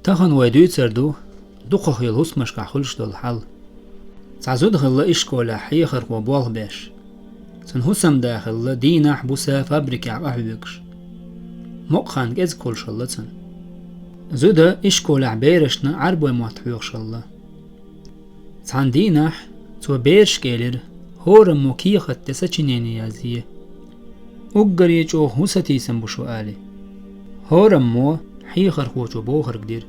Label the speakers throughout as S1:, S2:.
S1: تهن ويدوي تردو دقو خيل هس مش كحولش دول حل تعزود خلا إيش كولا حيخر وبوال باش سن هسم داخل دينا حبوسا فابريكا عباحبكش مقخان جز كل شلتن زودا إيش كولا عبيرشنا عربو مواتحوق شلا تعن ديناح تو بيرش كيلر هورم موكيخة تساچينيني يازيه أقريج أو هساتي سنبوشو آلي هورم مو حيخر خوچو بوخر قدير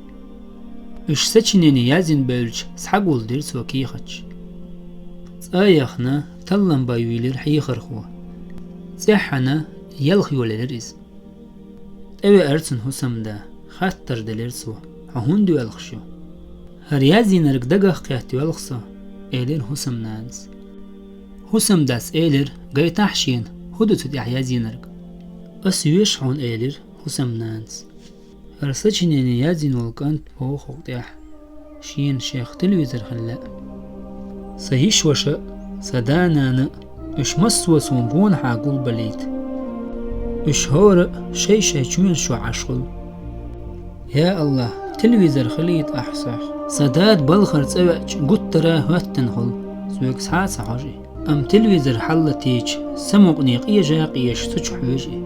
S1: إش ساچينيني يازين بلج سحقول دير سو كيخش سايخنا تلن بايويلر حيخر خو سيحنا يلخيو للرز اوي ارسن هسم دا خاتر دلرسو هندو يلخشو هر يازين رق دقاق قياتي يلخصو ايلر هسم نانس هسم داس ايلر غاي تحشين هدو تد يازين رق اس يشعون ايلر هسم نانس هر ساچينيني يازين والقانت بوخو ديح شين شيخ تلويزر خلا سهيش وشا سدانانا اش مسوى سونبون حاقول بليت اش هورا شي چون شو عشقل يا الله تلويزر خليت احساح سداد بلخر تسوأج قطرا هوتنخل سويك ساعة حاجي ام تلويزر حلتيج سموقني قيجا قيش سجحوجي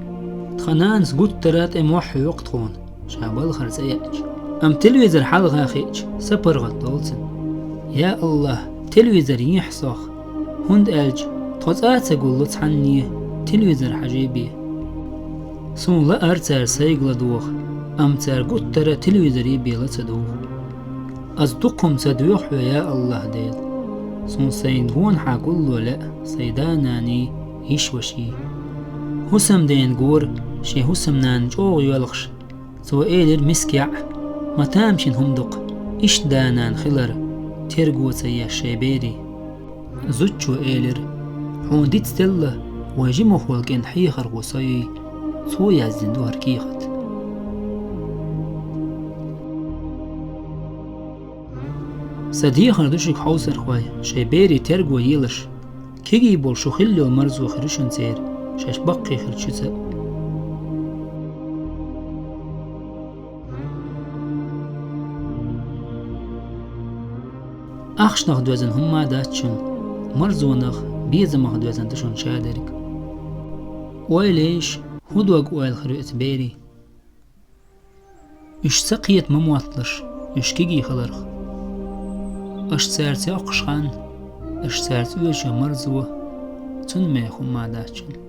S1: تخنانس قطرات اموحي وقتخون شا بلخر تسوأج ام تلويزر حلغا خيج سبرغت دولسن يا الله تلويزر يحصخ هند ألج توزعت أقول عني تلويزر حجيبي سون لا أرتر سيغلا دوخ أم تر قطر تلويزر يبي لتدوخ أصدقهم تدوخ يا الله ديل سون سينغون حاقول لا سيداناني يشوشي هسم دين قور شي هسم نان جوغ يلغش سو إيلر مسكع ما تامشين همدق إش دانان خلر ترقو سيا شيبيري زوجو إيلر حون ديت ستلا واجمو خولكين حيخر غصي سويا الزندو هركيخت صديقنا دوشك حوصر خواي شيبيري ترقو يلش كيجي بول شو خلو المرزو خرشن سير شاش بقي خرشوسا أخشناخ دوزن هما داتشن مرزونخ بيزمخ دوزن تشون شادرك ويليش هدوغ ويل خريت بيري إش سقيت مموطلش إش كيجي خلرخ إش سارتي أقشخان إش سارتي ويش مرزوه تنمي هما داتشن